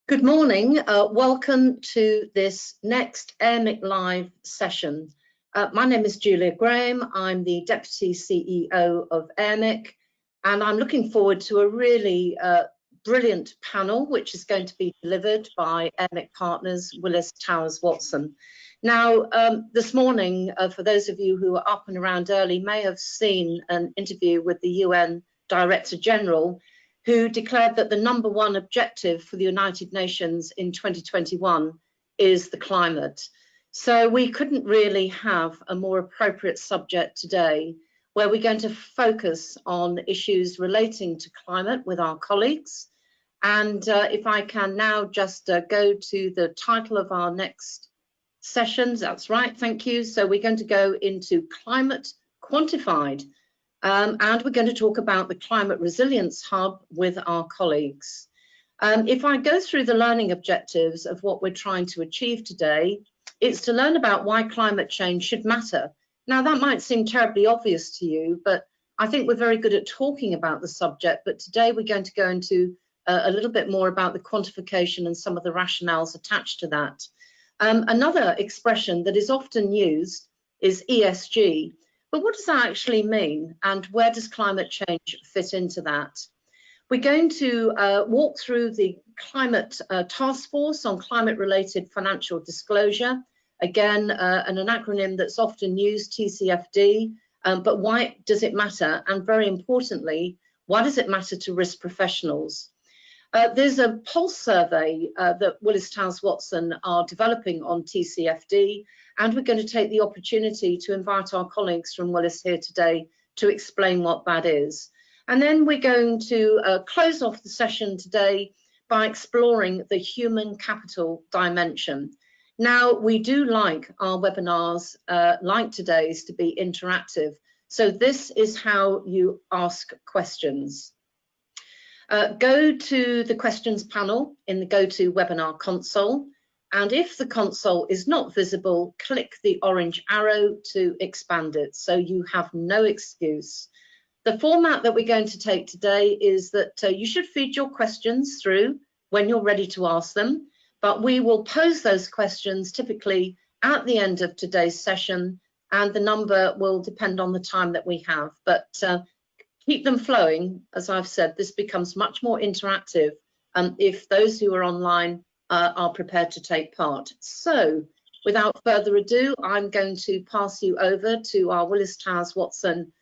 Good morning. Welcome to this next Airmic Live session. My name is Julia Graham. I'm the Deputy CEO of Airmic, and I'm looking forward to a really brilliant panel, which is going to be delivered by Airmic partners Willis Towers Watson. Now, this morning, for those of you who are up and around early, may have seen an interview with the UN Director General, who declared that the #1 objective for the United Nations in 2021 is the climate. So we couldn't really have a more appropriate subject today, where we're going to focus on issues relating to climate with our colleagues. And if I can now just go to the title of our next sessions, that's right, thank you. So we're going to go into Climate Quantified. And we're going to talk about the Climate Resilience Hub with our colleagues. If I go through the learning objectives of what we're trying to achieve today, it's to learn about why climate change should matter. Now, that might seem terribly obvious to you, but I think we're very good at talking about the subject. But today we're going to go into a little bit more about the quantification and some of the rationales attached to that. Another expression that is often used is ESG. But what does that actually mean, and where does climate change fit into that? We're going to walk through the Climate Task Force on Climate-Related Financial Disclosure, again, an acronym that's often used, TCFD, but why does it matter? And very importantly, why does it matter to risk professionals? There's a pulse survey that Willis Towers Watson are developing on TCFD, and we're going to take the opportunity to invite our colleagues from Willis here today to explain what that is. And then we're going to close off the session today by exploring the human capital dimension. Now, we do like our webinars, like today's, to be interactive. So this is how you ask questions. Go to the questions panel in the GoToWebinar console, and if the console is not visible, click the orange arrow to expand it, so you have no excuse. The format that we're going to take today is that you should feed your questions through when you're ready to ask them, but we will pose those questions typically at the end of today's session, and the number will depend on the time that we have. But keep them flowing. As I've said, this becomes much more interactive if those who are online are prepared to take part. So without further ado, I'm going to pass you over to our Willis Towers Watson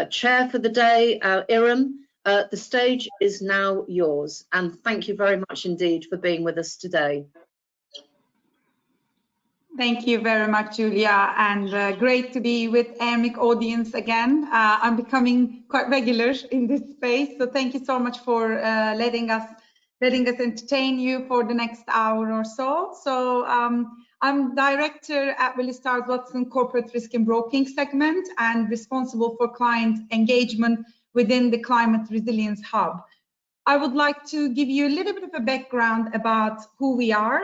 chair for the day, Iram. The stage is now yours, and thank you very much indeed for being with us today. Thank you very much, Julia, and great to be with Airmic audience again. I'm becoming quite regular in this space, so thank you so much for letting us entertain you for the next hour or so. So I'm director at Willis Towers Watson Corporate Risk and Broking segment and responsible for client engagement within the Climate Resilience Hub. I would like to give you a little bit of a background about who we are.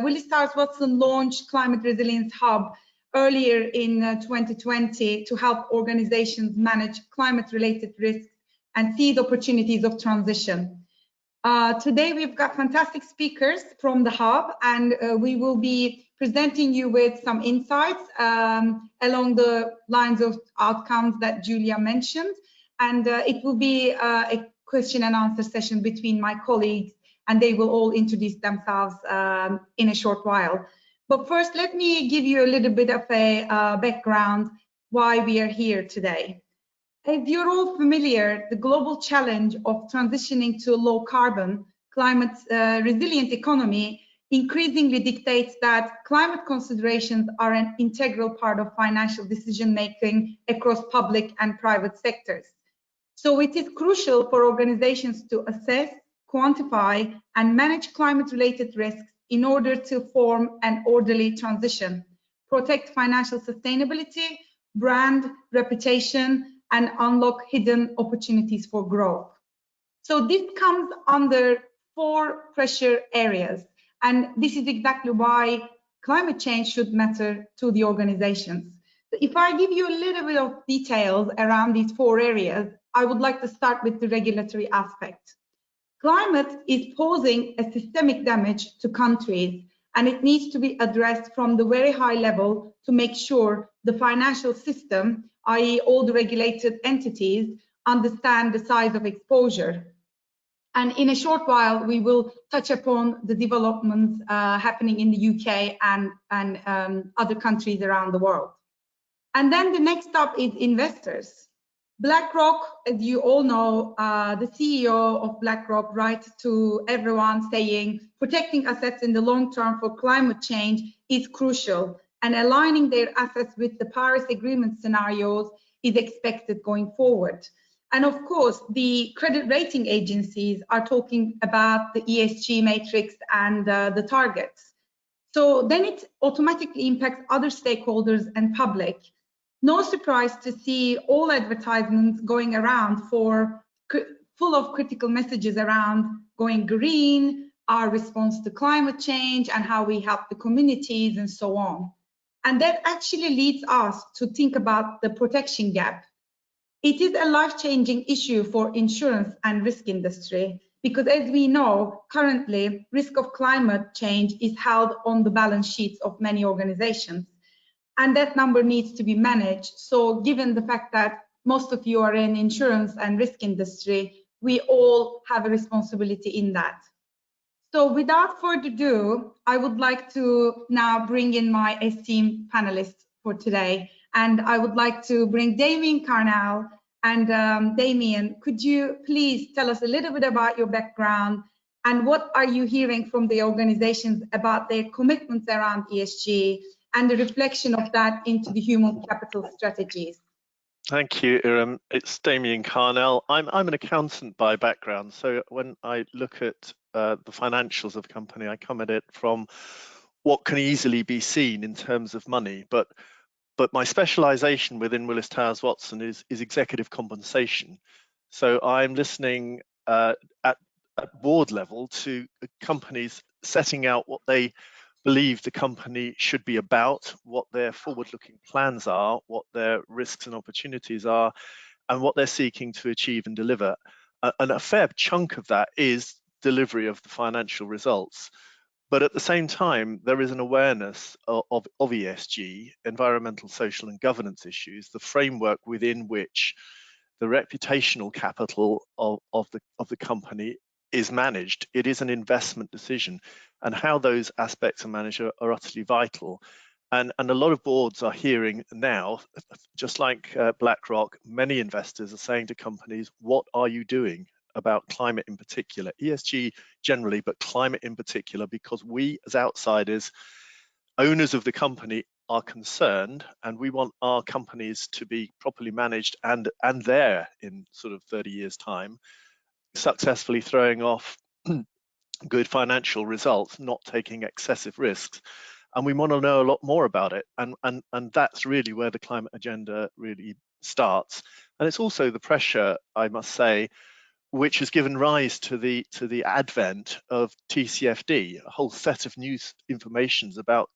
Willis Towers Watson launched Climate Resilience Hub earlier in 2020 to help organizations manage climate-related risks and seize opportunities of transition. Today we've got fantastic speakers from the Hub, and we will be presenting you with some insights along the lines of outcomes that Julia mentioned, and it will be a question and answer session between my colleagues, and they will all introduce themselves in a short while. But first, let me give you a little bit of a background why we are here today. If you're all familiar, the global challenge of transitioning to a low carbon, climate resilient economy increasingly dictates that climate considerations are an integral part of financial decision making across public and private sectors. So it is crucial for organizations to assess, quantify, and manage climate-related risks in order to form an orderly transition, protect financial sustainability, brand reputation, and unlock hidden opportunities for growth. So this comes under 4 pressure areas, and this is exactly why climate change should matter to the organizations. So if I give you a little bit of details around these 4 areas, I would like to start with the regulatory aspect. Climate is posing a systemic damage to countries, and it needs to be addressed from the very high level to make sure the financial system, i.e. all the regulated entities, understand the size of exposure. And in a short while, we will touch upon the developments happening in the UK and other countries around the world. And then the next stop is investors. BlackRock, as you all know, the CEO of BlackRock writes to everyone saying protecting assets in the long term for climate change is crucial, and aligning their assets with the Paris Agreement scenarios is expected going forward. And of course, the credit rating agencies are talking about the ESG matrix and the targets. So then it automatically impacts other stakeholders and public. No surprise to see all advertisements going around full of critical messages around going green, our response to climate change, and how we help the communities and so on. And that actually leads us to think about the protection gap. It is a life-changing issue for insurance and risk industry because, as we know, currently risk of climate change is held on the balance sheets of many organizations. And that number needs to be managed. So given the fact that most of you are in insurance and risk industry, we all have a responsibility in that. So without further ado, I would like to now bring in my esteemed panelists for today. And I would like to bring Damien Carnell. And Damien, could you please tell us a little bit about your background and what are you hearing from the organizations about their commitments around ESG and the reflection of that into the human capital strategies? Thank you, Iram. It's Damien Carnell. I'm an accountant by background, so when I look at the financials of a company, I come at it from what can easily be seen in terms of money. But my specialization within Willis Towers Watson is executive compensation. So I'm listening at board level to companies setting out what they believe the company should be about, what their forward-looking plans are, what their risks and opportunities are, and what they're seeking to achieve and deliver. And a fair chunk of that is delivery of the financial results. But at the same time, there is an awareness of ESG, environmental, social, and governance issues, the framework within which the reputational capital of the company is managed. It is an investment decision, and how those aspects are managed are utterly vital. And a lot of boards are hearing now, just like BlackRock, many investors are saying to companies, what are you doing about climate in particular, ESG generally, but climate in particular, because we as outsiders, owners of the company, are concerned, and we want our companies to be properly managed and there in sort of 30 years' time, successfully throwing off good financial results, not taking excessive risks. And we want to know a lot more about it. And that's really where the climate agenda really starts. And it's also the pressure, I must say, which has given rise to the advent of TCFD, a whole set of new informations about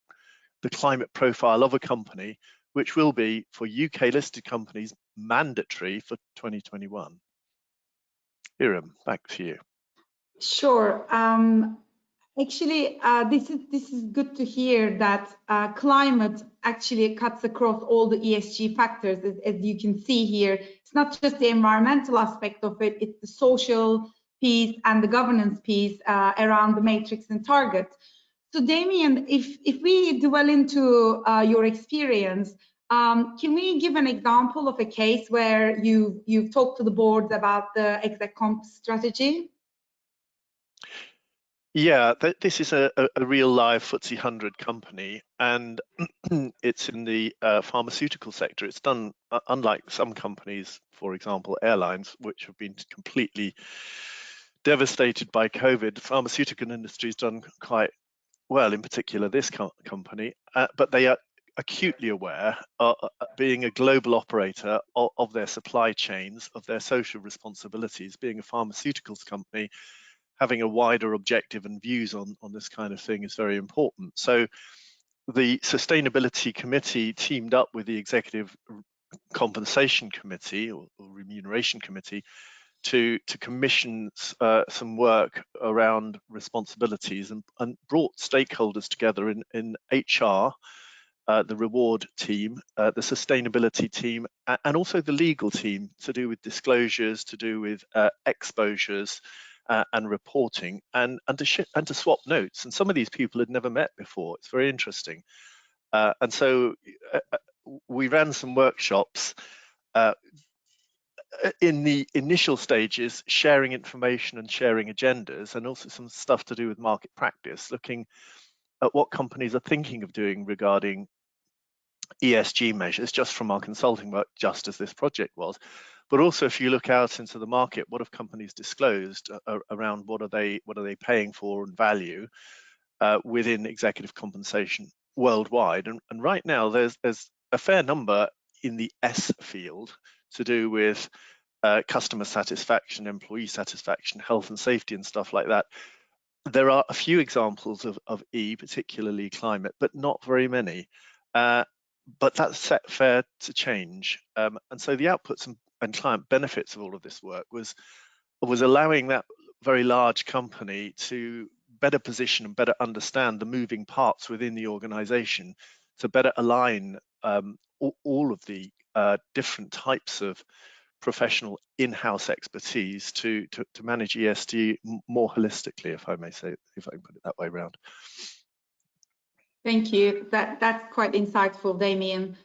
the climate profile of a company, which will be for UK listed companies mandatory for 2021. Iram, back to you. Sure. Actually, this is good to hear that climate actually cuts across all the ESG factors, as you can see here. It's not just the environmental aspect of it, it's the social piece and the governance piece around the matrix and targets. So Damien, if we dwell into your experience, can we give an example of a case where you've talked to the boards about the exec comp strategy? Yeah, this is a real live FTSE 100 company, and it's in the pharmaceutical sector. It's done, unlike some companies, for example, airlines, which have been completely devastated by COVID. The pharmaceutical industry has done quite well, in particular this company, but they are acutely aware, being a global operator of their supply chains, of their social responsibilities, being a pharmaceuticals company, having a wider objective and views on this kind of thing is very important. So the Sustainability Committee teamed up with the Executive Compensation Committee or Remuneration Committee to commission some work around responsibilities and brought stakeholders together in HR, the reward team, the sustainability team, and also the legal team to do with disclosures, to do with exposures and reporting, and to swap notes. And some of these people had never met before. It's very interesting. And so we ran some workshops in the initial stages, sharing information and sharing agendas, and also some stuff to do with market practice, looking at what companies are thinking of doing regarding ESG measures, just from our consulting work, just as this project was. But also, if you look out into the market, what have companies disclosed around what are they paying for and value within executive compensation worldwide? And right now, there's a fair number in the S field to do with customer satisfaction, employee satisfaction, health and safety, and stuff like that. There are a few examples of E, particularly climate, but not very many. But that's set fair to change. And so the outputs and client benefits of all of this work was allowing that very large company to better position and better understand the moving parts within the organization, to better align all of the different types of professional in-house expertise to manage ESG more holistically, if I may say, if I can put it that way around. Thank you. That's quite insightful, Damien.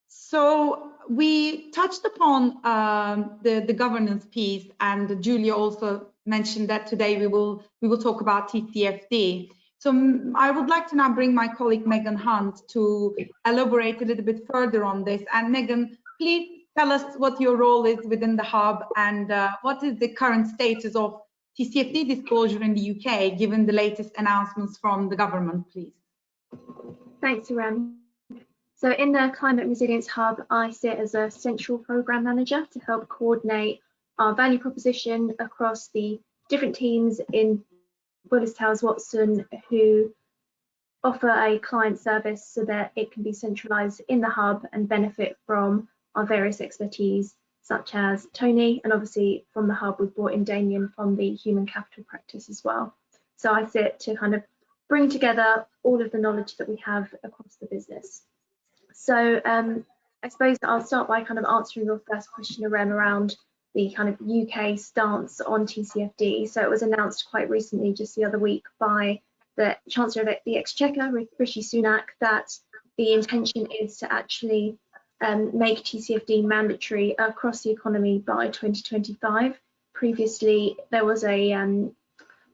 So we touched upon the governance piece, and Julia also mentioned that today we will talk about TCFD. So I would like to now bring my colleague Megan Hunt to elaborate a little bit further on this. And Megan, please tell us what your role is within the hub, and what is the current status of TCFD disclosure in the UK, given the latest announcements from the government, please. Thanks, Irem. So in the Climate Resilience Hub, I sit as a central program manager to help coordinate our value proposition across the different teams in Willis Towers Watson who offer a client service so that it can be centralised in the hub and benefit from our various expertise, such as Tony, and obviously from the hub we've brought in Damien from the human capital practice as well. So I sit to kind of bring together all of the knowledge that we have across the business. So I suppose I'll start by kind of answering your first question, Irem, around the kind of UK stance on TCFD. So it was announced quite recently, just the other week, by the Chancellor of the Exchequer, Rishi Sunak, that the intention is to actually make TCFD mandatory across the economy by 2025. Previously, there was a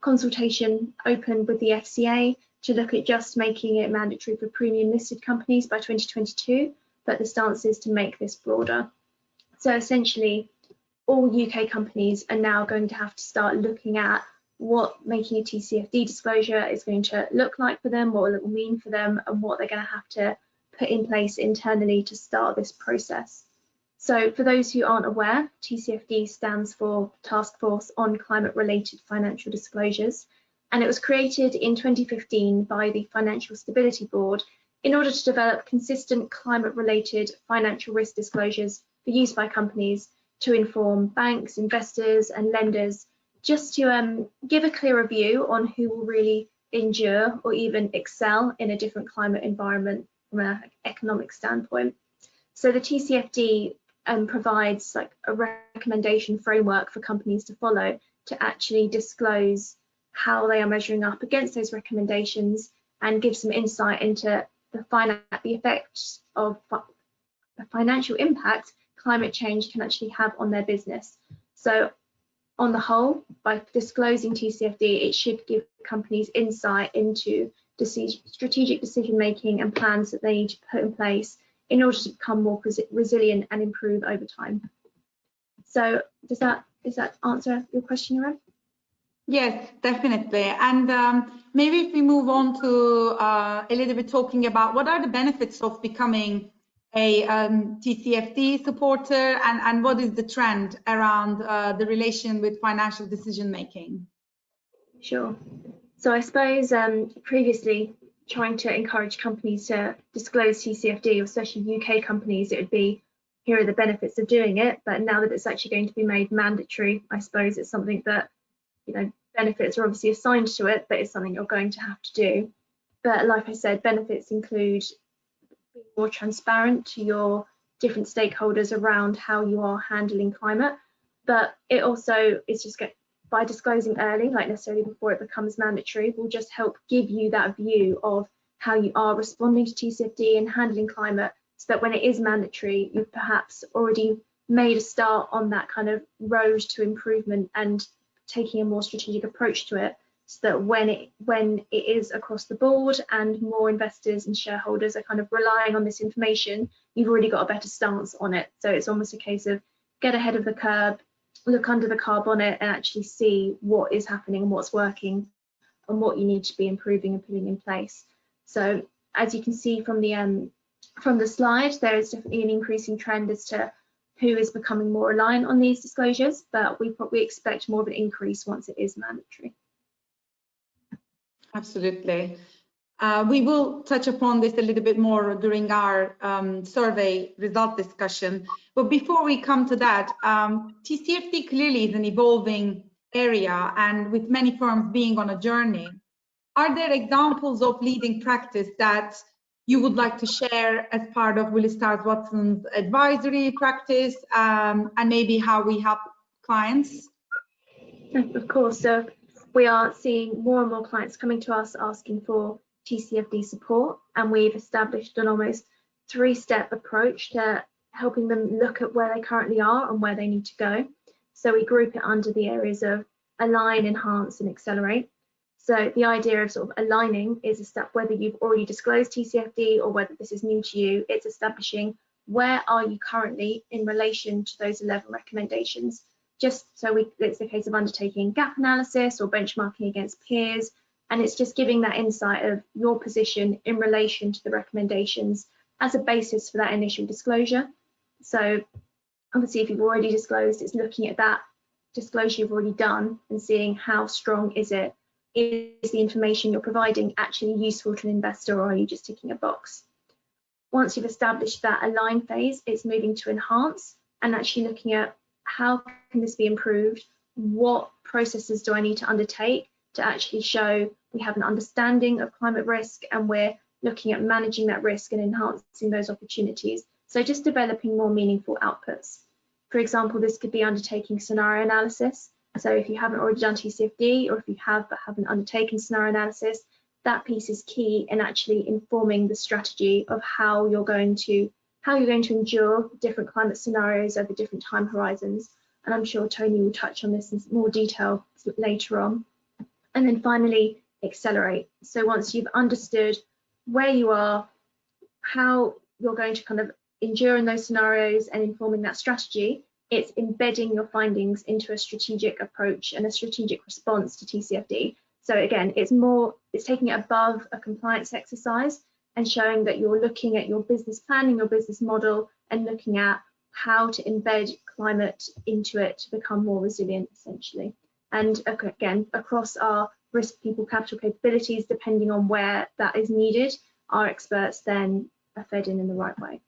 consultation open with the FCA to look at just making it mandatory for premium listed companies by 2022, but the stance is to make this broader. So essentially, all UK companies are now going to have to start looking at what making a TCFD disclosure is going to look like for them, what it will mean for them, and what they're going to have to put in place internally to start this process. So for those who aren't aware, TCFD stands for Task Force on Climate-Related Financial Disclosures, and it was created in 2015 by the Financial Stability Board in order to develop consistent climate-related financial risk disclosures for use by companies to inform banks, investors and lenders, just to give a clearer view on who will really endure or even excel in a different climate environment from an economic standpoint. So the TCFD provides like a recommendation framework for companies to follow to actually disclose how they are measuring up against those recommendations, and give some insight into the effects of the financial impact climate change can actually have on their business. So on the whole, by disclosing TCFD, it should give companies insight into strategic decision making and plans that they need to put in place in order to become more resilient and improve over time. So does that answer your question, Irem? Yes, definitely. And maybe if we move on to a little bit talking about what are the benefits of becoming a TCFD supporter, and what is the trend around the relation with financial decision making? Sure. So I suppose previously trying to encourage companies to disclose TCFD, especially UK companies, it would be here are the benefits of doing it. But now that it's actually going to be made mandatory, I suppose it's something that, you know, benefits are obviously assigned to it, but it's something you're going to have to do. But like I said, benefits include being more transparent to your different stakeholders around how you are handling climate. But it also is just by disclosing early, like necessarily before it becomes mandatory, will just help give you that view of how you are responding to TCFD and handling climate, so that when it is mandatory, you've perhaps already made a start on that kind of road to improvement and taking a more strategic approach to it, so that when it is across the board and more investors and shareholders are kind of relying on this information, you've already got a better stance on it. So it's almost a case of get ahead of the curve, look under the car bonnet and actually see what is happening and what's working and what you need to be improving and putting in place. So as you can see from the slide, there is definitely an increasing trend as to who is becoming more reliant on these disclosures, but we expect more of an increase once it is mandatory. Absolutely. We will touch upon this a little bit more during our survey result discussion. But before we come to that, TCFD clearly is an evolving area, and with many firms being on a journey, are there examples of leading practice that you would like to share as part of Willis Towers Watson's advisory practice, and maybe how we help clients? Of course, so we are seeing more and more clients coming to us asking for TCFD support, and we've established an almost three-step approach to helping them look at where they currently are and where they need to go. So we group it under the areas of align, enhance, and accelerate. So the idea of sort of aligning is a step, whether you've already disclosed TCFD or whether this is new to you, it's establishing where are you currently in relation to those 11 recommendations. Just so it's a case of undertaking gap analysis or benchmarking against peers, and it's just giving that insight of your position in relation to the recommendations as a basis for that initial disclosure. So obviously if you've already disclosed, it's looking at that disclosure you've already done and seeing how strong is it. Is the information you're providing actually useful to an investor, or are you just ticking a box? Once you've established that align phase, it's moving to enhance and actually looking at how can this be improved? What processes do I need to undertake to actually show we have an understanding of climate risk and we're looking at managing that risk and enhancing those opportunities? So just developing more meaningful outputs. For example, this could be undertaking scenario analysis. So if you haven't already done TCFD, or if you have but haven't undertaken scenario analysis, that piece is key in actually informing the strategy of how you're going to endure different climate scenarios over different time horizons. And I'm sure Tony will touch on this in more detail later on. And then finally, accelerate. So once you've understood where you are, how you're going to kind of endure in those scenarios and informing that strategy, it's embedding your findings into a strategic approach and a strategic response to TCFD. So again, it's taking it above a compliance exercise and showing that you're looking at your business planning, your business model, and looking at how to embed climate into it to become more resilient, essentially. And again, across our risk, people, capital capabilities, depending on where that is needed, our experts then are fed in the right way.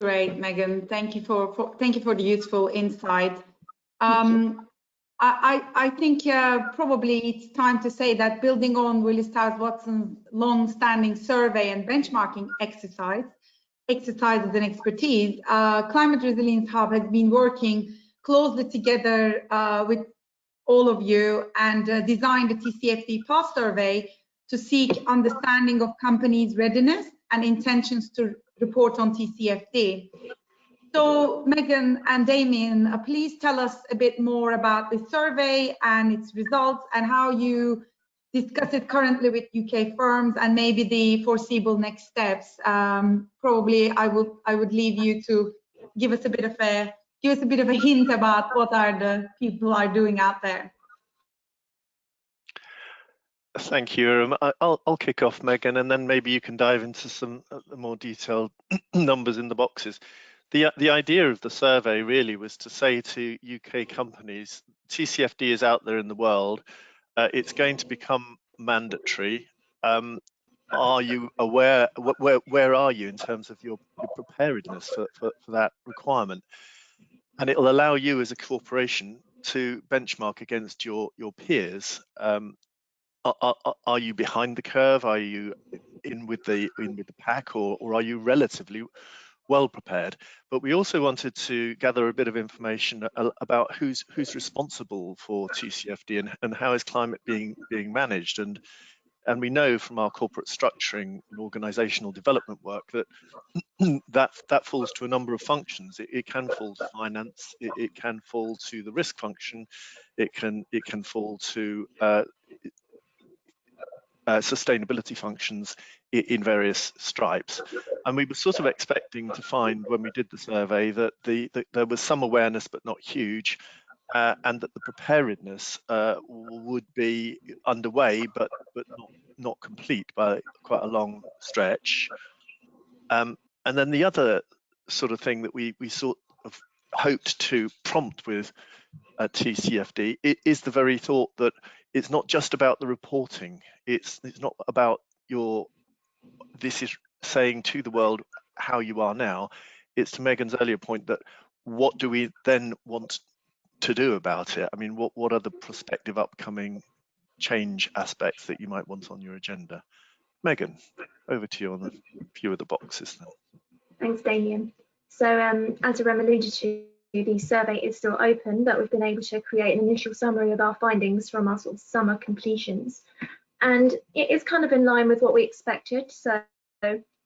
Great, Megan. Thank you for the useful insight. I think probably it's time to say that building on Willis Towers Watson's long-standing survey and benchmarking exercises and expertise, Climate Resilience Hub has been working closely together with all of you and designed a TCFD Pulse survey to seek understanding of companies' readiness and intentions to report on TCFD. So Megan and Damien, please tell us a bit more about the survey and its results and how you discuss it currently with UK firms and maybe the foreseeable next steps. Probably I would leave you to give us a bit of a hint about what are the people are doing out there. Thank you. I'll kick off, Megan, and then maybe you can dive into some more detailed numbers in the boxes. The idea of the survey really was to say to UK companies, TCFD is out there in the world. It's going to become mandatory. are you aware? Where are you in terms of your preparedness for that requirement? And it'll allow you as a corporation to benchmark against your peers. Are you behind the curve? Are you in with the pack, or are you relatively well prepared? But we also wanted to gather a bit of information about who's responsible for TCFD and how is climate being managed. And we know from our corporate structuring and organizational development work that that falls to a number of functions. It can fall to finance, it can fall to the risk function, it can fall to sustainability functions in various stripes. And we were sort of expecting to find when we did the survey that there was some awareness but not huge, and that the preparedness would be underway but not complete by quite a long stretch. And then the other sort of thing that we sort of hoped to prompt with TCFD is the very thought that it's not just about the reporting. It's not about this is saying to the world how you are now. It's to Megan's earlier point that what do we then want to do about it? I mean, what are the prospective upcoming change aspects that you might want on your agenda? Megan, over to you on a few of the boxes then. Thanks, Damien. So as Irem alluded to, the survey is still open, but we've been able to create an initial summary of our findings from our sort of summer completions. And it is kind of in line with what we expected. So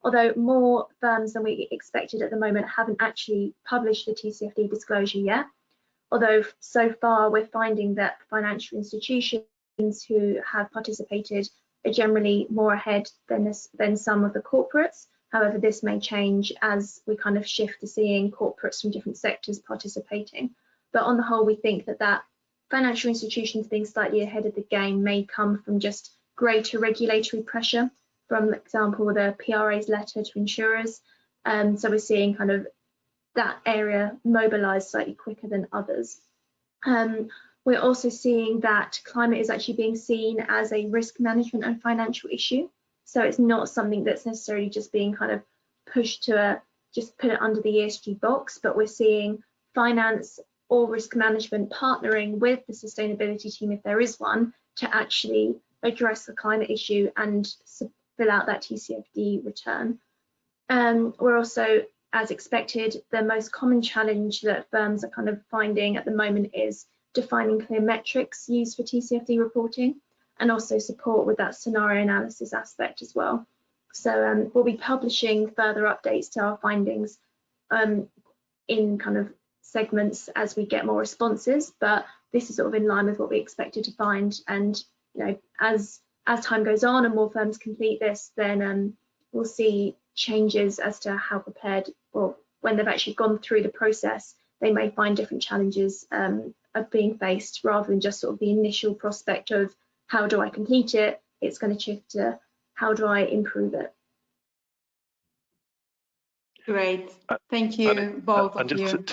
although more firms than we expected at the moment haven't actually published the TCFD disclosure yet, although so far we're finding that financial institutions who have participated are generally more ahead than some of the corporates. However, this may change as we kind of shift to seeing corporates from different sectors participating. But on the whole, we think that financial institutions being slightly ahead of the game may come from just greater regulatory pressure, from example, the PRA's letter to insurers. So we're seeing kind of that area mobilise slightly quicker than others. We're also seeing that climate is actually being seen as a risk management and financial issue. So it's not something that's necessarily just being kind of pushed to just put it under the ESG box, but we're seeing finance or risk management partnering with the sustainability team, if there is one, to actually address the climate issue and fill out that TCFD return. We're also, as expected, the most common challenge that firms are kind of finding at the moment is defining clear metrics used for TCFD reporting, and also support with that scenario analysis aspect as well. So we'll be publishing further updates to our findings in kind of segments as we get more responses, but this is sort of in line with what we expected to find. And you know, as time goes on and more firms complete this, then we'll see changes as to how prepared, or when they've actually gone through the process, they may find different challenges of being faced, rather than just sort of the initial prospect of how do I complete it. It's going to shift to how do I improve it. Great, thank you both of you.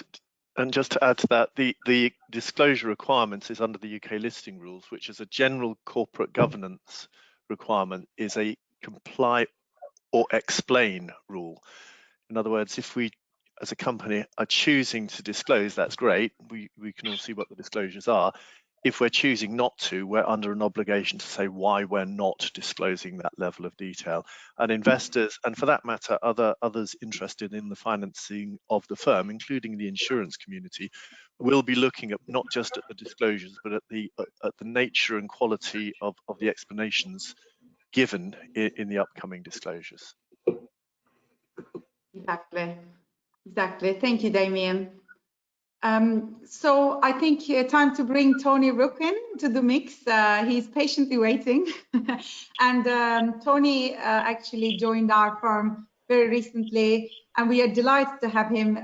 And just to add to that, the disclosure requirements is under the UK listing rules, which is a general corporate governance requirement, is a comply or explain rule. In other words, if we as a company are choosing to disclose, that's great. We can all see what the disclosures are. If we're choosing not to, we're under an obligation to say why we're not disclosing that level of detail. And investors, and for that matter, others interested in the financing of the firm, including the insurance community, will be looking at not just at the disclosures, but at the nature and quality of the explanations given in the upcoming disclosures. Exactly. Thank you, Damien. So I think time to bring Tony Rookin to the mix. He's patiently waiting. And Tony actually joined our firm very recently, and we are delighted to have him.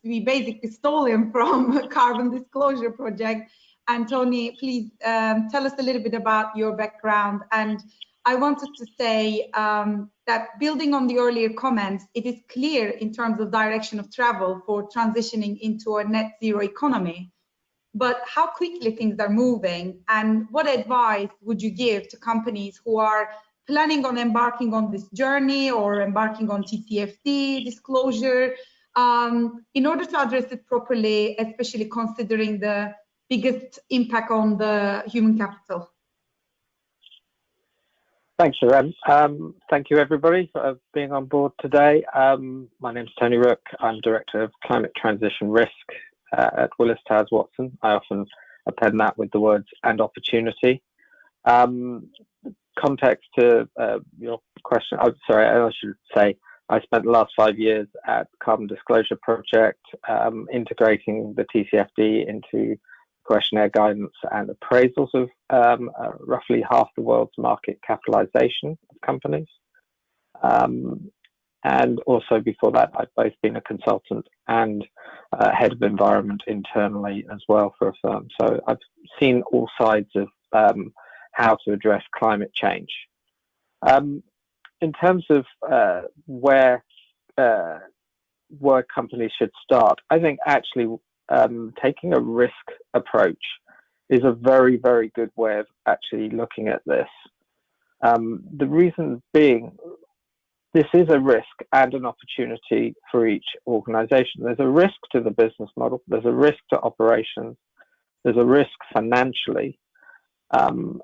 We basically stole him from Carbon Disclosure Project. And Tony, please tell us a little bit about your background. And I wanted to say that building on the earlier comments, it is clear in terms of direction of travel for transitioning into a net zero economy. But how quickly things are moving, and what advice would you give to companies who are planning on embarking on this journey or embarking on TCFD disclosure in order to address it properly, especially considering the biggest impact on the human capital? Thanks, Irem. Thank you, everybody, for being on board today. My name's Tony Rook. I'm Director of Climate Transition Risk at Willis Towers Watson. I often append that with the words "and opportunity." Context to your question, I should say, I spent the last 5 years at Carbon Disclosure Project, integrating the TCFD into questionnaire guidance and appraisals of roughly half the world's market capitalization of companies. And also before that, I've both been a consultant and head of environment internally as well for a firm. So I've seen all sides of how to address climate change. In terms of where companies should start, I think actually taking a risk approach is a very, very good way of actually looking at this. The reason being, this is a risk and an opportunity for each organization. There's a risk to the business model, there's a risk to operations, there's a risk financially, and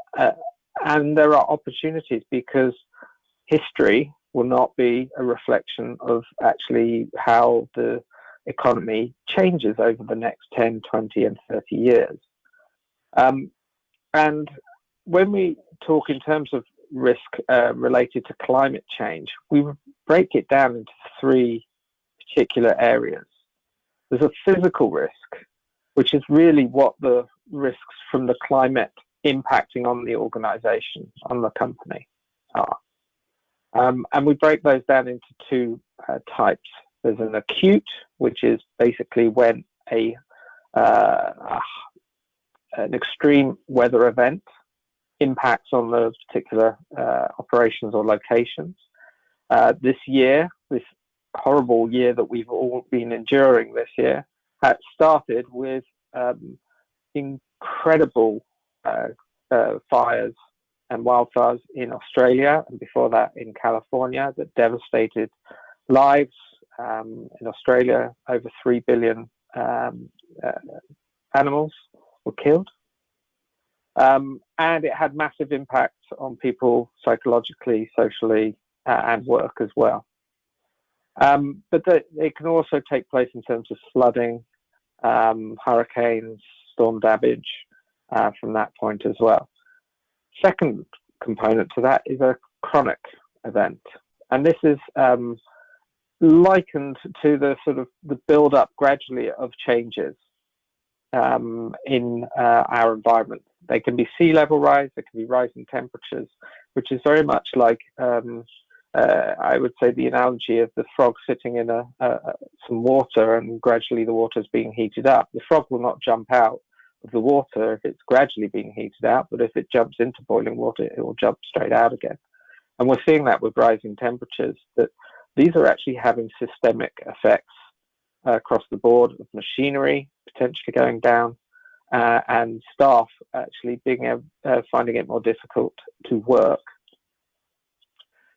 there are opportunities because history will not be a reflection of actually how the economy changes over the next 10, 20, and 30 years. And when we talk in terms of risk related to climate change, we break it down into 3 particular areas. There's a physical risk, which is really what the risks from the climate impacting on the organization, on the company are. And we break those down into 2 types. There's an acute, which is basically when an extreme weather event impacts on those particular operations or locations. This year, this horrible year that we've all been enduring this year, had started with incredible fires and wildfires in Australia, and before that in California, that devastated lives. In Australia, over 3 billion animals were killed. And it had massive impacts on people psychologically, socially, and work as well. But it can also take place in terms of flooding, hurricanes, storm damage from that point as well. Second component to that is a chronic event. And this is likened to the sort of the build-up gradually of changes in our environment. They can be sea level rise, they can be rising temperatures, which is very much like, I would say, the analogy of the frog sitting in some water and gradually the water is being heated up. The frog will not jump out of the water if it's gradually being heated out, but if it jumps into boiling water, it will jump straight out again. And we're seeing that with rising temperatures, that these are actually having systemic effects across the board, of machinery potentially going down, and staff actually finding it more difficult to work.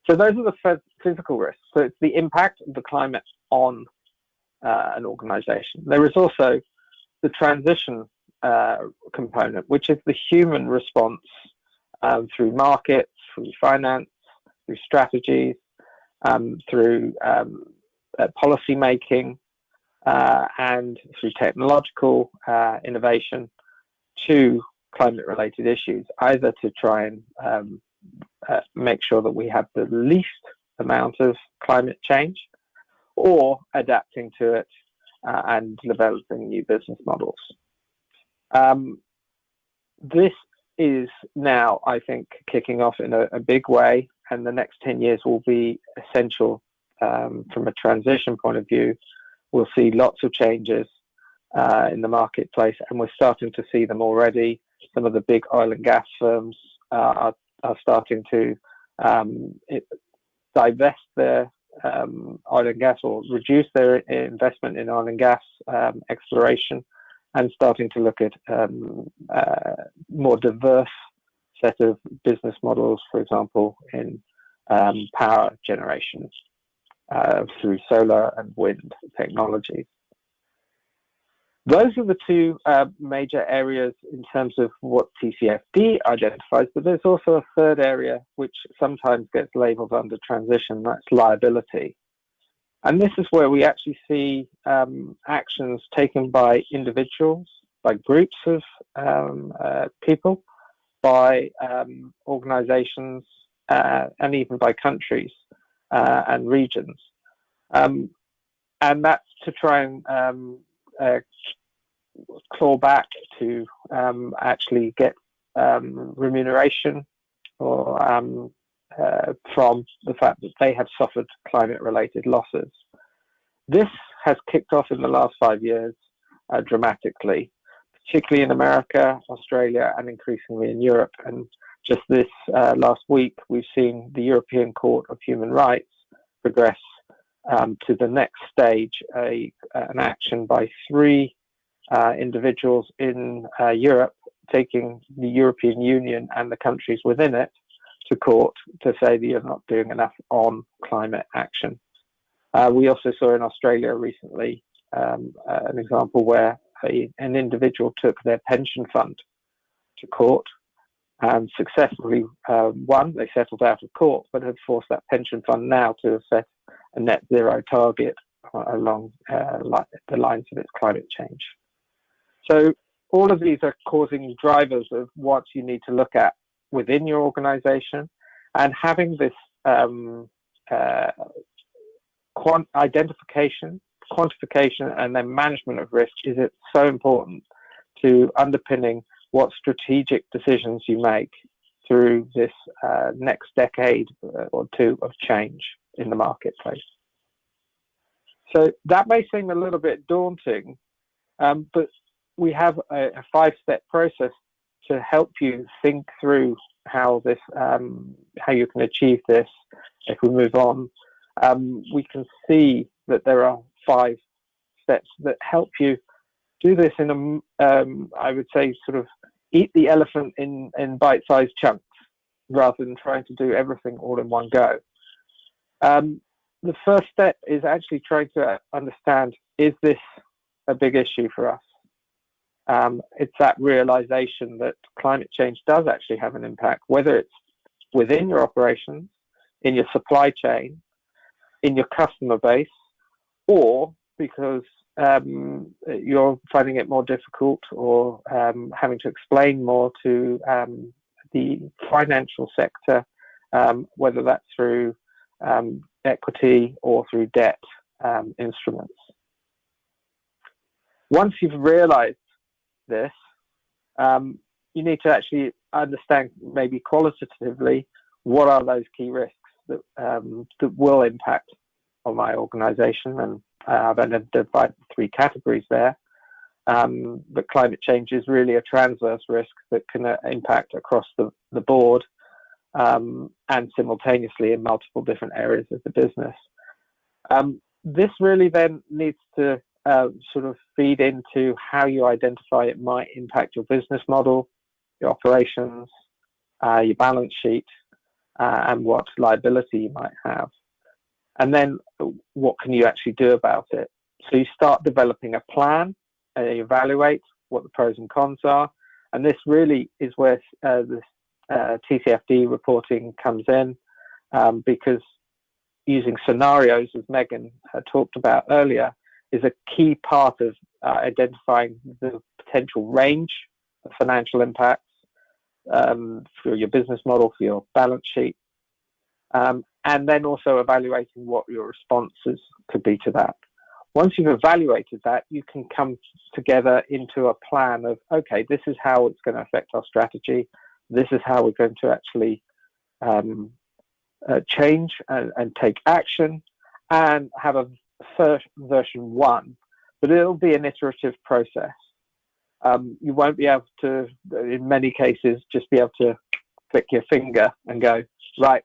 So those are the physical risks. So it's the impact of the climate on an organization. There is also the transition component, which is the human response through markets, through finance, through strategies, through policy making, and through technological innovation to climate-related issues, either to try and make sure that we have the least amount of climate change, or adapting to it and developing new business models. This is now, I think, kicking off in a big way, and the next 10 years will be essential from a transition point of view. We'll see lots of changes in the marketplace, and we're starting to see them already. Some of the big oil and gas firms are starting to divest their oil and gas, or reduce their investment in oil and gas exploration, and starting to look at more diverse set of business models, for example, in power generation through solar and wind technologies. Those are the two major areas in terms of what TCFD identifies, but there's also a third area which sometimes gets labeled under transition, that's liability. And this is where we actually see actions taken by individuals, by groups of people, by organizations, and even by countries and regions. And that's to try and claw back to actually get remuneration or from the fact that they have suffered climate-related losses. This has kicked off in the last 5 years dramatically, particularly in America, Australia, and increasingly in Europe. And just this last week, we've seen the European Court of Human Rights progress to the next stage, an action by 3 individuals in Europe, taking the European Union and the countries within it to court to say that you're not doing enough on climate action. We also saw in Australia recently an example where an individual took their pension fund to court and successfully won. They settled out of court, but have forced that pension fund now to set a net zero target along the lines of its climate change. So all of these are causing drivers of what you need to look at within your organization, and having this identification, quantification, and then management of risk is so important to underpinning what strategic decisions you make through this next decade or two of change in the marketplace. So that may seem a little bit daunting, but we have a 5-step process to help you think through how this, how you can achieve this. If we move on, we can see that there are 5 steps that help you do this in a, I would say, sort of eat the elephant in bite-sized chunks rather than trying to do everything all in one go. The first step is actually trying to understand, is this a big issue for us? It's that realization that climate change does actually have an impact, whether it's within your operations, in your supply chain, in your customer base, or because you're finding it more difficult or having to explain more to the financial sector, whether that's through equity or through debt instruments. Once you've realized this, you need to actually understand, maybe qualitatively, what are those key risks that will impact on my organization. And I've identified 3 categories there. But climate change is really a transverse risk that can impact across the board and simultaneously in multiple different areas of the business. This really then needs to sort of feed into how you identify it might impact your business model, your operations, your balance sheet, and what liability you might have. And then what can you actually do about it? So you start developing a plan and evaluate what the pros and cons are. And this really is where this TCFD reporting comes in, because using scenarios, as Megan talked about earlier, is a key part of identifying the potential range of financial impacts for your business model, for your balance sheet, and then also evaluating what your responses could be to that. Once you've evaluated that, you can come together into a plan of, okay, this is how it's going to affect our strategy. This is how we're going to actually change and take action, and have a first version 1, but it'll be an iterative process. You won't be able to, in many cases, just be able to click your finger and go, right,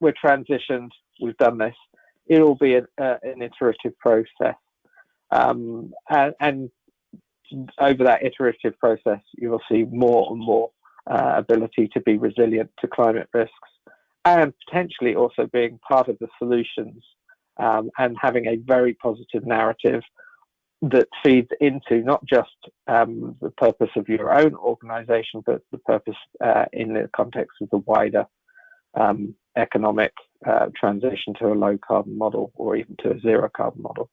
we're transitioned, we've done this. It'll be an iterative process. And over that iterative process, you will see more and more ability to be resilient to climate risks, and potentially also being part of the solutions, and having a very positive narrative that feeds into not just the purpose of your own organization, but the purpose in the context of the wider economic transition to a low carbon model, or even to a zero carbon model.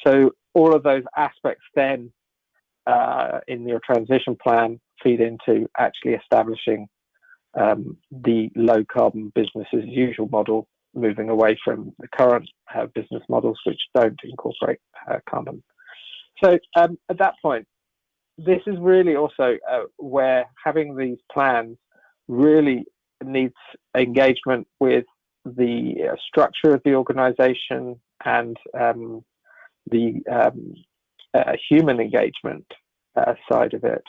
So all of those aspects then in your transition plan feed into actually establishing the low carbon business as usual model, moving away from the current business models which don't incorporate carbon. So at that point, this is really also where having these plans really needs engagement with the structure of the organization and the human engagement side of it.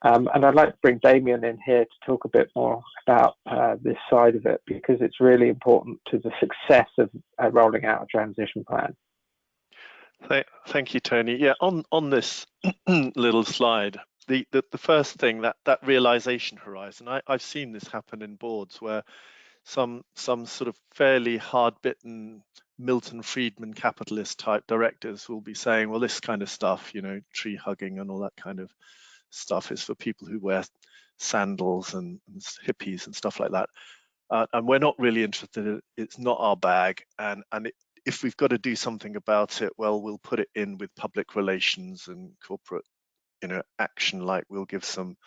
And I'd like to bring Damien in here to talk a bit more about this side of it, because it's really important to the success of rolling out a transition plan. Thank you, Tony. Yeah, on this little slide, the first thing, that realization horizon, I've seen this happen in boards where some sort of fairly hard-bitten Milton Friedman capitalist type directors will be saying, well, this kind of stuff, you know, tree hugging and all that kind of stuff is for people who wear sandals and hippies and stuff like that, and we're not really interested in it. It's not our bag, and if we've got to do something about it, well, we'll put it in with public relations and corporate, you know, action, like we'll give some,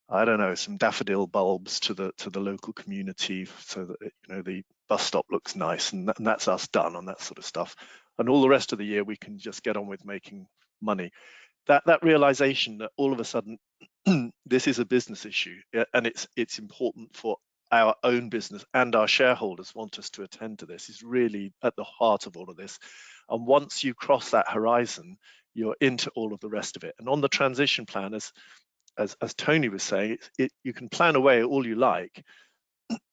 I don't know, some daffodil bulbs to the local community so that, you know, the bus stop looks nice, and that's us done on that sort of stuff. And all the rest of the year we can just get on with making money. That realization that all of a sudden this is a business issue, and it's important for our own business, and our shareholders want us to attend to this, is really at the heart of all of this. And once you cross that horizon, you're into all of the rest of it. And on the transition plan, as Tony was saying, you can plan away all you like.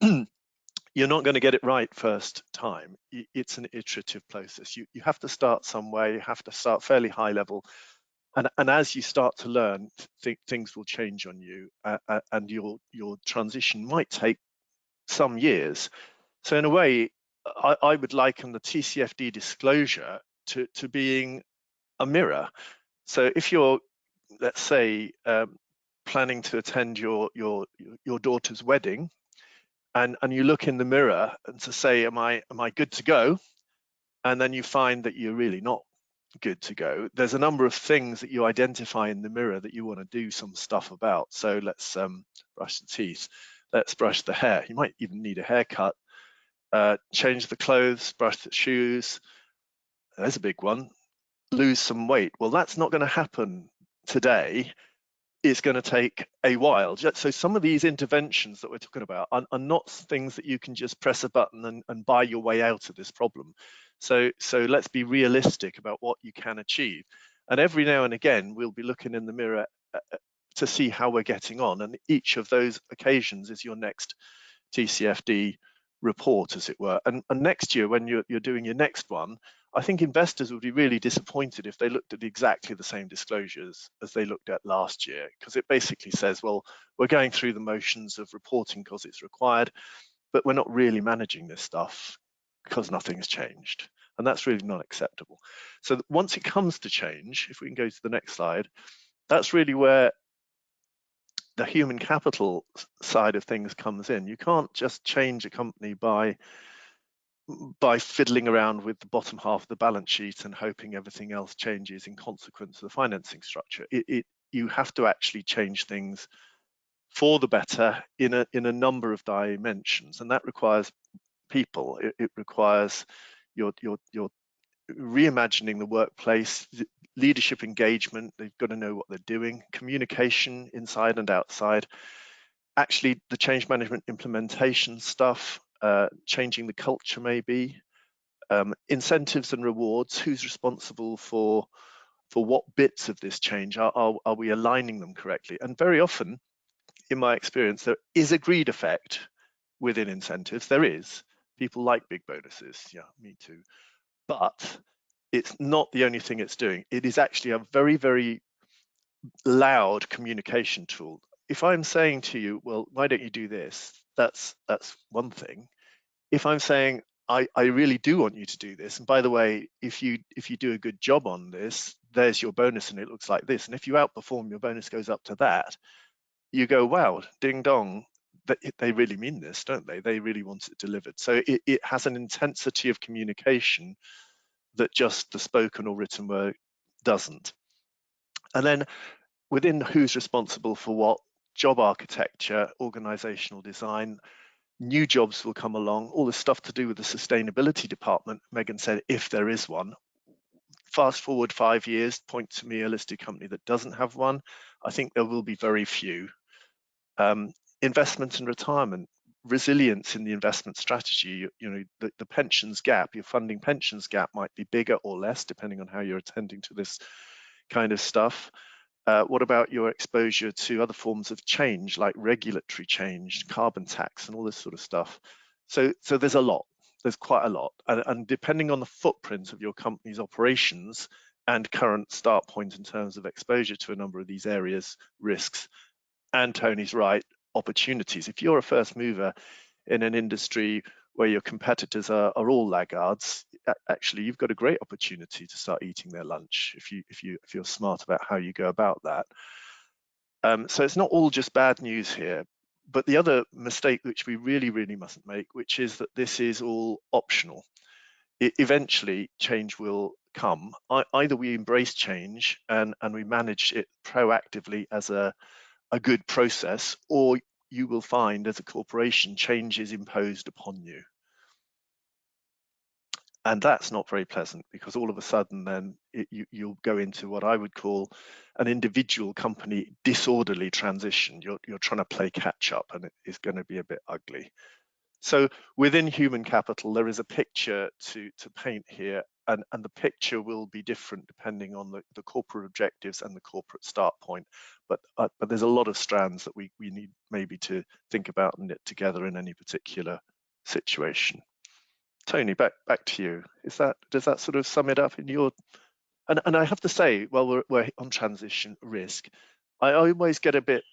You're not going to get it right first time. It's an iterative process. You have to start somewhere. You have to start fairly high level. And as you start to learn, things will change on you, and your transition might take some years. So in a way, I would liken the TCFD disclosure to being a mirror. So if you're, let's say, planning to attend your daughter's wedding, and you look in the mirror and to say, am I good to go? And then you find that you're really not good to go. There's a number of things that you identify in the mirror that you want to do some stuff about. So let's brush the teeth, let's brush the hair. You might even need a haircut, change the clothes, brush the shoes. There's a big one. Lose some weight. Well, that's not going to happen today. It's going to take a while. So some of these interventions that we're talking about are not things that you can just press a button and buy your way out of this problem. So let's be realistic about what you can achieve. And every now and again, we'll be looking in the mirror to see how we're getting on. And each of those occasions is your next TCFD report, as it were. And next year, when you're doing your next one, I think investors would be really disappointed if they looked at exactly the same disclosures as they looked at last year, because it basically says, well, we're going through the motions of reporting because it's required, but we're not really managing this stuff because nothing's changed. And that's really not acceptable. So once it comes to change, if we can go to the next slide, that's really where the human capital side of things comes in. You can't just change a company by fiddling around with the bottom half of the balance sheet and hoping everything else changes in consequence of the financing structure. You have to actually change things for the better in a number of dimensions, and that requires people. It requires your reimagining the workplace, leadership engagement. They've got to know what they're doing, communication inside and outside, actually the change management implementation stuff, changing the culture maybe, incentives and rewards, who's responsible for what bits of this change, are we aligning them correctly? And very often, in my experience, there is a greed effect within incentives. There is. People like big bonuses. Yeah, me too. But it's not the only thing it's doing. It is actually a very, very loud communication tool. if I'm saying to you, well, why don't you do this? That's one thing. If I'm saying, I really do want you to do this, and by the way, if you do a good job on this, there's your bonus and it looks like this, and if you outperform, your bonus goes up to that, you go, wow, ding dong, they really mean this, don't they? They really want it delivered. So it has an intensity of communication that just the spoken or written word doesn't. And then within who's responsible for what, job architecture, organizational design, new jobs will come along, all the stuff to do with the sustainability department. Megan said, if there is one. Fast forward 5 years, point to me a listed company that doesn't have one. I think there will be very few. Investment and retirement, resilience in the investment strategy. You know, the pensions gap, your funding pensions gap might be bigger or less, depending on how you're attending to this kind of stuff. What about your exposure to other forms of change, like regulatory change, carbon tax, and all this sort of stuff? So there's a lot. There's quite a lot. And depending on the footprint of your company's operations and current start point in terms of exposure to a number of these areas, risks, and Tony's right, opportunities. If you're a first mover in an industry where your competitors are all laggards, actually you've got a great opportunity to start eating their lunch if you're smart about how you go about that. So it's not all just bad news here, but the other mistake which we really mustn't make, which is that this is all optional. Eventually change will come. Either we embrace change and we manage it proactively as a good process, or you will find as a corporation change is imposed upon you. And that's not very pleasant, because all of a sudden then you'll go into what I would call an individual company disorderly transition. You're trying to play catch up, and it is going to be a bit ugly. So within human capital, there is a picture to paint here, and the picture will be different depending on the corporate objectives and the corporate start point. But there's a lot of strands that we need maybe to think about and knit together in any particular situation. Tony, back to you. Does that sort of sum it up in your? And I have to say, while we're on transition risk, I always get a bit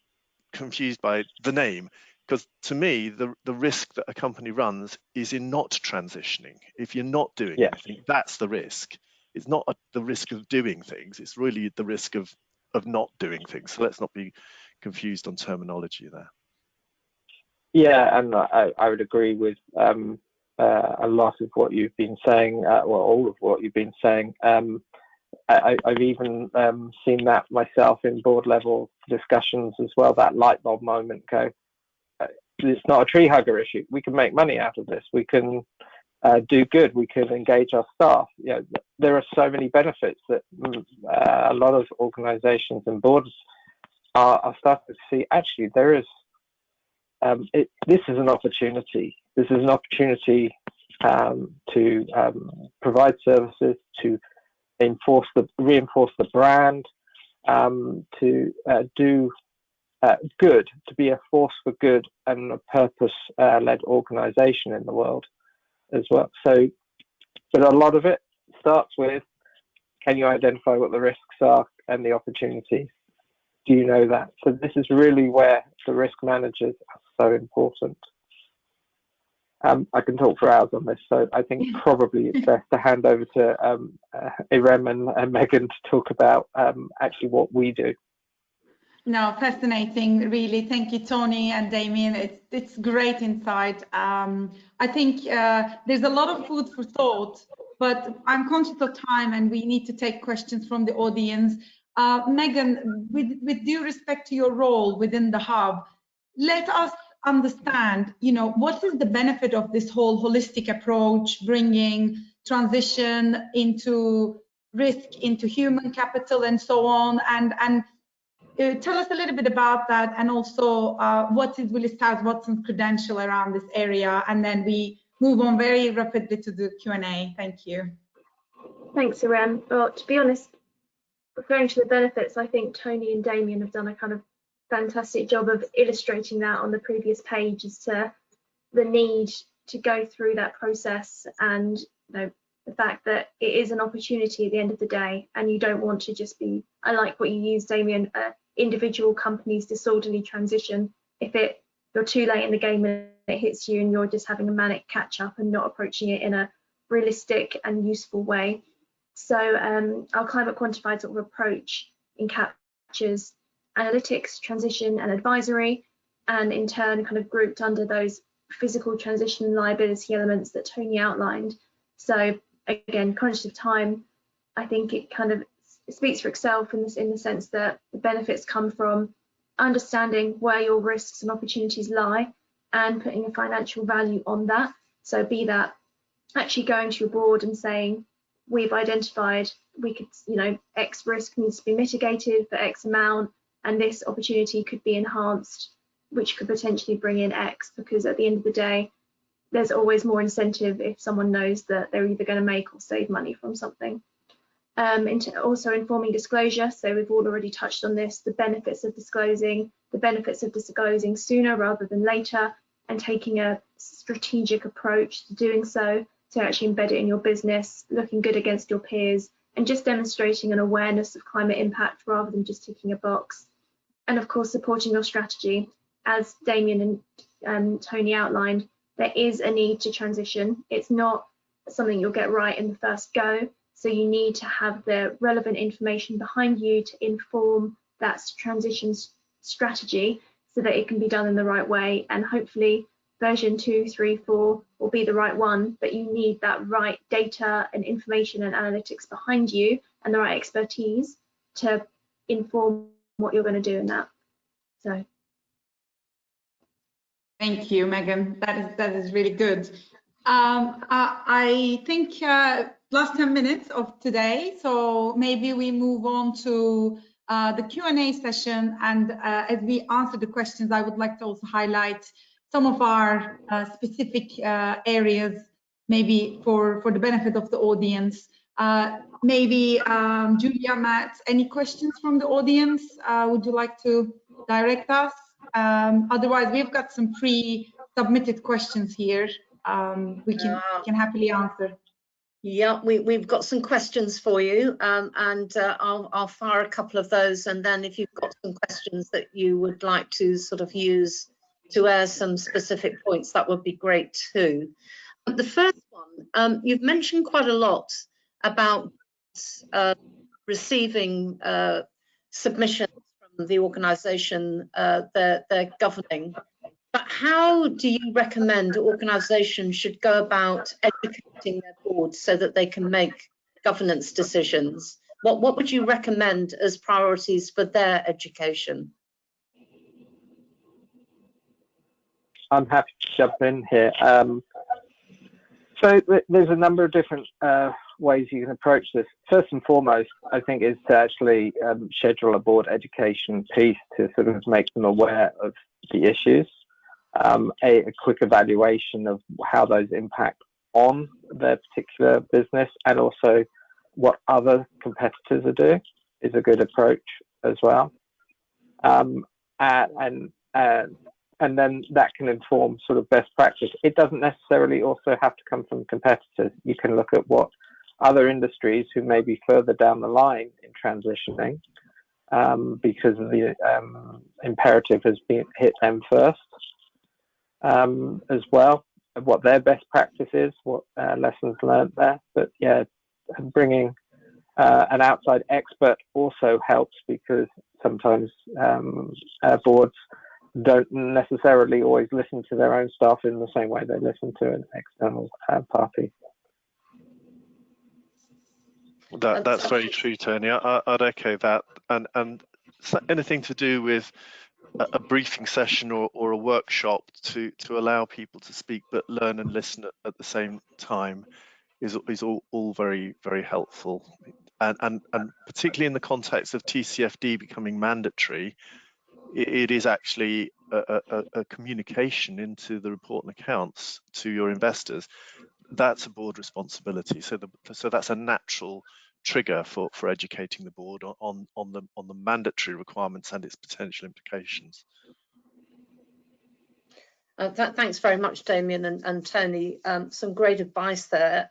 confused by the name, because to me the risk that a company runs is in not transitioning. If you're not doing anything, that's the risk. It's not the risk of doing things, it's really the risk of not doing things. So let's not be confused on terminology there. Yeah, and I would agree with a lot of what you've been saying, well, all of what you've been saying. I've even seen that myself in board level discussions as well, that light bulb moment go, it's not a tree hugger issue. We can make money out of this. We can do good. We can engage our staff. You know, there are so many benefits that a lot of organizations and boards are starting to see. Actually, there is, this is an opportunity. This is an opportunity to provide services, to reinforce the brand, to do good, to be a force for good and a purpose-led organization in the world as well. So, but a lot of it starts with, can you identify what the risks are and the opportunities? Do you know that? So this is really where the risk managers are so important. I can talk for hours on this, so I think probably it's best to hand over to Irem and Megan to talk about actually what we do. No, fascinating, really. Thank you, Tony and Damien. It's great insight. I think there's a lot of food for thought, but I'm conscious of time and we need to take questions from the audience. Megan, with due respect to your role within the hub, let us understand, you know, what is the benefit of this whole holistic approach, bringing transition into risk, into human capital and so on, and tell us a little bit about that, and also what is Willis Towers Watson's credential around this area, and then we move on very rapidly to the Q&A. Thank you. Thanks, Irem. Well, to be honest, referring to the benefits, I think Tony and Damien have done a kind of fantastic job of illustrating that on the previous page as to the need to go through that process, and you know, the fact that it is an opportunity at the end of the day, and you don't want to just be, I like what you used, Damien, individual company's disorderly transition if you're too late in the game and it hits you and you're just having a manic catch up and not approaching it in a realistic and useful way. So our climate quantified sort of approach captures analytics, transition and advisory, and in turn kind of grouped under those physical transition and liability elements that Tony outlined. So again, conscious of time, I think it kind of speaks for itself in the sense that the benefits come from understanding where your risks and opportunities lie and putting a financial value on that. So be that actually going to your board and saying, we've identified we could, X risk needs to be mitigated for X amount, and this opportunity could be enhanced, which could potentially bring in X, because at the end of the day, there's always more incentive if someone knows that they're either going to make or save money from something. Also informing disclosure, so we've all already touched on this, the benefits of disclosing sooner rather than later, and taking a strategic approach to doing so, to actually embed it in your business, looking good against your peers, and just demonstrating an awareness of climate impact rather than just ticking a box. And of course, supporting your strategy. As Damien and Tony outlined, there is a need to transition. It's not something you'll get right in the first go. So you need to have the relevant information behind you to inform that transition strategy so that it can be done in the right way. And hopefully version 2, 3, 4 will be the right one, but you need that right data and information and analytics behind you and the right expertise to inform what you're going to do in that. So. Thank you, Megan. That is really good. I think last 10 minutes of today, so maybe we move on to the Q&A session. And as we answer the questions, I would like to also highlight some of our specific areas, maybe for the benefit of the audience. Maybe Julia, Matt, any questions from the audience? Would you like to direct us? Otherwise, we've got some pre-submitted questions here. We can happily answer. Yeah, we've got some questions for you, and I'll fire a couple of those, and then if you've got some questions that you would like to sort of use to air some specific points, that would be great too. The first one, you've mentioned quite a lot about receiving submissions from the organisation they're governing. But how do you recommend organisations should go about educating their boards so that they can make governance decisions? What would you recommend as priorities for their education? I'm happy to jump in here. So there's a number of different ways you can approach this. First and foremost, I think, is to actually schedule a board education piece to sort of make them aware of the issues. A quick evaluation of how those impact on their particular business, and also what other competitors are doing, is a good approach as well. And then that can inform sort of best practice. It doesn't necessarily also have to come from competitors. You can look at what other industries who may be further down the line in transitioning, because of the imperative has been hit them first. As well, what their best practice is, what lessons learned there. But yeah, bringing an outside expert also helps, because sometimes boards don't necessarily always listen to their own staff in the same way they listen to an external party. That's very true, Tony. I'd echo that. And anything to do with a briefing session or a workshop to allow people to speak but learn and listen at the same time is all very, very helpful. And particularly in the context of TCFD becoming mandatory, it is actually a communication into the report and accounts to your investors. That's a board responsibility. So that's a natural trigger for educating the board on the mandatory requirements and its potential implications. Thanks very much, Damien and Tony. Some great advice there.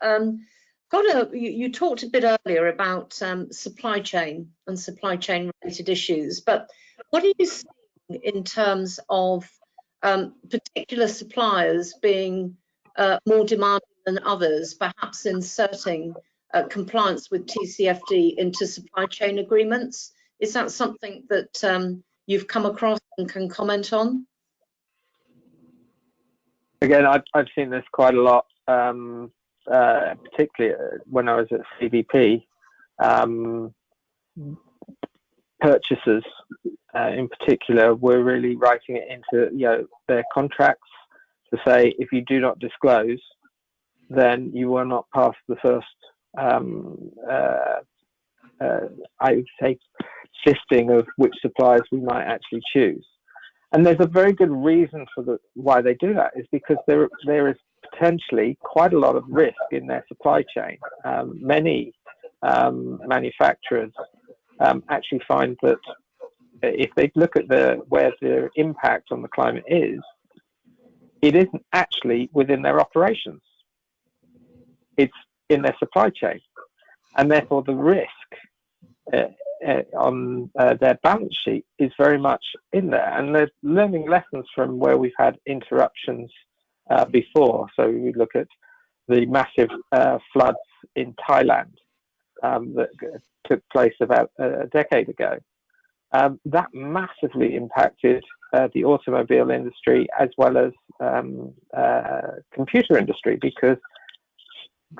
Got You talked a bit earlier about supply chain and supply chain related issues, but what are you seeing in terms of particular suppliers being more demanding than others, perhaps inserting compliance with TCFD into supply chain agreements? Is that something that you've come across and can comment on? Again, I've seen this quite a lot, particularly when I was at CBP. Purchasers, in particular, were really writing it into their contracts to say, if you do not disclose, then you will not pass the first, I would say, sifting of which suppliers we might actually choose. And there's a very good reason for why they do that, is because there is potentially quite a lot of risk in their supply chain. Many manufacturers actually find that if they look at where the impact on the climate is, it isn't actually within their operations. It's in their supply chain, and therefore the risk on their balance sheet is very much in there. And they're learning lessons from where we've had interruptions before. So we look at the massive floods in Thailand that took place about a decade ago. That massively impacted the automobile industry as well as computer industry, because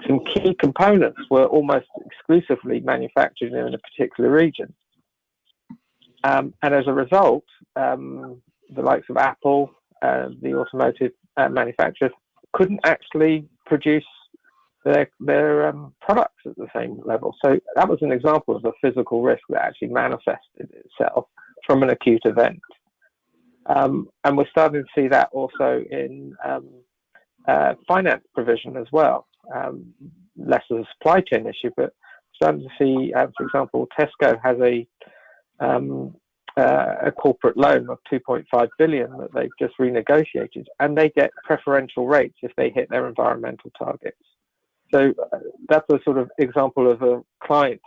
some key components were almost exclusively manufactured in a particular region. And as a result, the likes of Apple, the automotive manufacturers, couldn't actually produce their products at the same level. So that was an example of a physical risk that actually manifested itself from an acute event. And we're starting to see that also in finance provision as well. Less of a supply chain issue, but starting to see, for example, Tesco has a corporate loan of 2.5 billion that they've just renegotiated, and they get preferential rates if they hit their environmental targets. So that's a sort of example of a client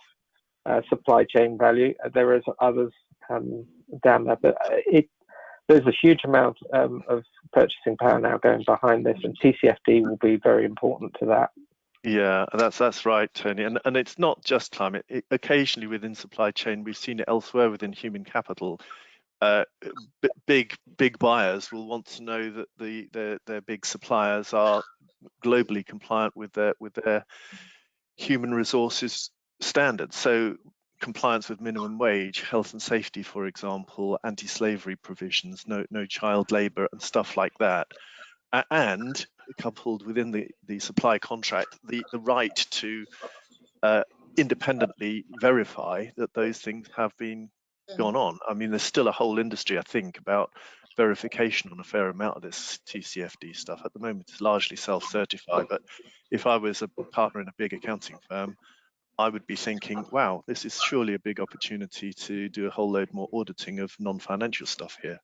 supply chain value. There is others down there, but there's a huge amount of purchasing power now going behind this, and TCFD will be very important to that. Yeah, that's right, Tony. And it's not just climate. Occasionally within supply chain, we've seen it elsewhere within human capital. Big buyers will want to know that their big suppliers are globally compliant with their human resources standards. So compliance with minimum wage, health and safety, for example, anti-slavery provisions, no child labour and stuff like that. And coupled within the supply contract, the right to independently verify that those things have been gone on. I mean, there's still a whole industry, I think, about verification on a fair amount of this TCFD stuff. At the moment, it's largely self-certified, but if I was a partner in a big accounting firm, I would be thinking, wow, this is surely a big opportunity to do a whole load more auditing of non-financial stuff here.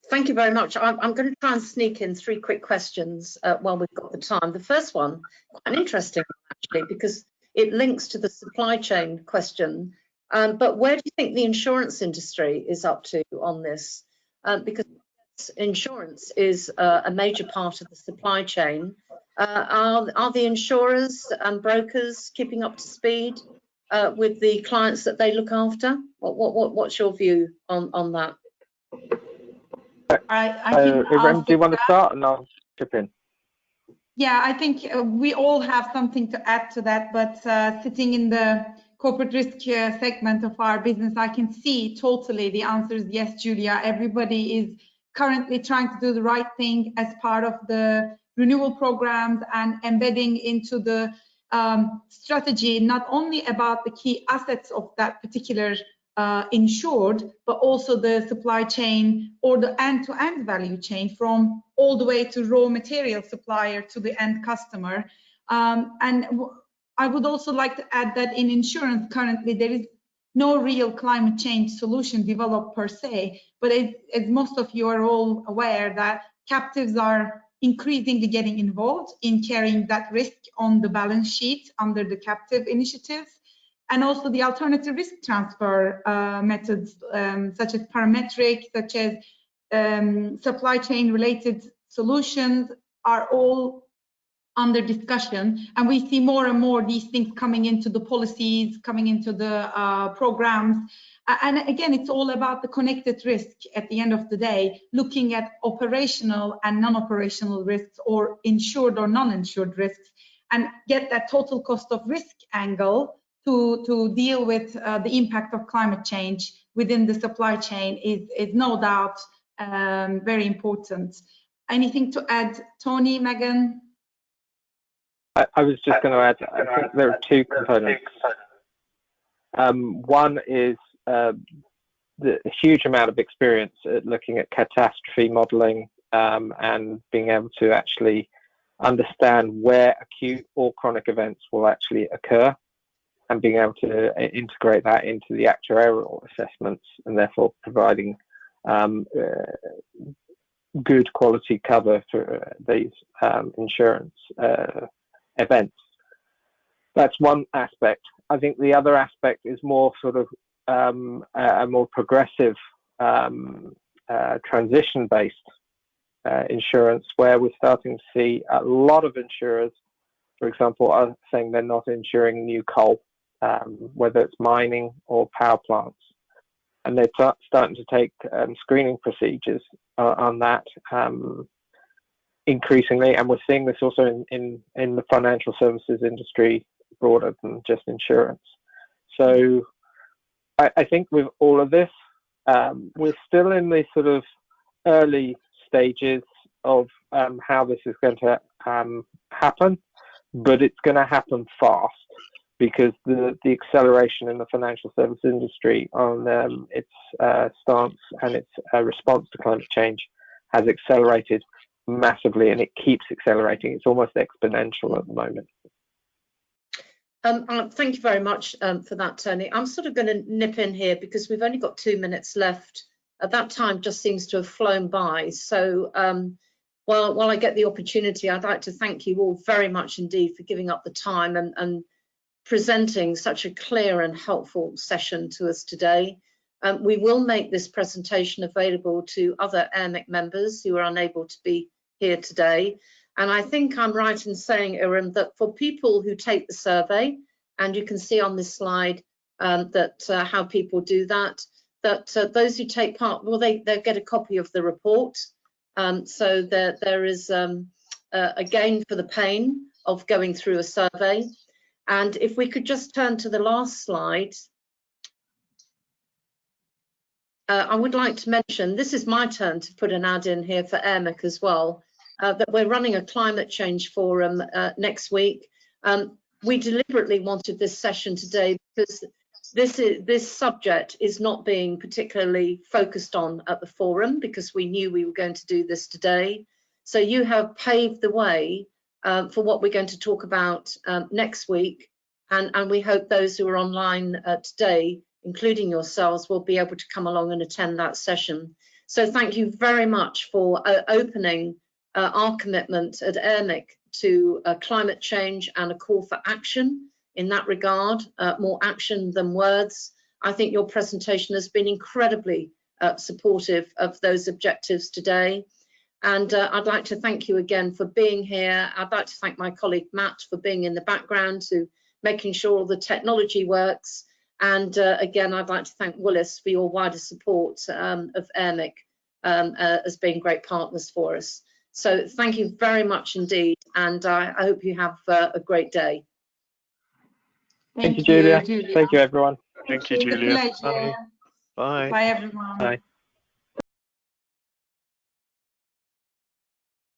Thank you very much. I'm going to try and sneak in 3 quick questions while we've got the time. The first one, quite interesting actually, because it links to the supply chain question. But where do you think the insurance industry is up to on this? Because insurance is a major part of the supply chain. Are the insurers and brokers keeping up to speed with the clients that they look after? What's your view on that? I think Irem, do you want to start and I'll chip in? Yeah, I think we all have something to add to that, but sitting in the corporate risk segment of our business, I can see totally the answer is yes, Julia. Everybody is currently trying to do the right thing as part of the renewal programs and embedding into the strategy, not only about the key assets of that particular insured, but also the supply chain or the end-to-end value chain from all the way to raw material supplier to the end customer. And I would also like to add that in insurance currently there is no real climate change solution developed per se, but as most of you are all aware that captives are increasingly getting involved in carrying that risk on the balance sheet under the captive initiatives, and also the alternative risk transfer methods, such as parametric, such as supply chain related solutions, are all under discussion, and we see more and more these things coming into the policies, coming into the programs. And again, it's all about the connected risk at the end of the day, looking at operational and non-operational risks, or insured or non-insured risks, and get that total cost of risk angle to deal with the impact of climate change within the supply chain is no doubt very important. Anything to add, Tony, Megan? I was just going to add, I think there are two components. One is the huge amount of experience at looking at catastrophe modeling and being able to actually understand where acute or chronic events will actually occur, and being able to integrate that into the actuarial assessments, and therefore providing good quality cover for these insurance events. That's one aspect. I think the other aspect is more sort of a more progressive transition-based insurance, where we're starting to see a lot of insurers, for example, are saying they're not insuring new coal, whether it's mining or power plants, and they're starting to take screening procedures on that increasingly, and we're seeing this also in the financial services industry broader than just insurance. So I think with all of this, we're still in the sort of early stages of how this is going to happen, but it's going to happen fast, because the acceleration in the financial service industry on its stance and its response to climate change has accelerated massively, and it keeps accelerating. It's almost exponential at the moment. Thank you very much for that, Tony. I'm sort of going to nip in here because we've only got 2 minutes left. That time just seems to have flown by. So while I get the opportunity, I'd like to thank you all very much indeed for giving up the time and presenting such a clear and helpful session to us today. We will make this presentation available to other Airmic members who are unable to be here today. And I think I'm right in saying, Iram, that for people who take the survey, and you can see on this slide that how people do that, those who take part, well, they'll get a copy of the report. So there is a gain for the pain of going through a survey. And if we could just turn to the last slide. I would like to mention, this is my turn to put an ad in here for Airmic as well, that we're running a climate change forum next week. We deliberately wanted this session today because this subject is not being particularly focused on at the forum, because we knew we were going to do this today. So you have paved the way for what we're going to talk about next week. And we hope those who are online today, including yourselves, will be able to come along and attend that session. So thank you very much for opening our commitment at Airmic to climate change and a call for action in that regard, more action than words. I think your presentation has been incredibly supportive of those objectives today. And I'd like to thank you again for being here. I'd like to thank my colleague Matt for being in the background to making sure all the technology works. And again, I'd like to thank Willis for your wider support of Airmic as being great partners for us. So thank you very much indeed, and I hope you have a great day. Thank you, Julia. Thank you, everyone. Thank you, Julia. Bye. Bye. Bye, everyone. Bye.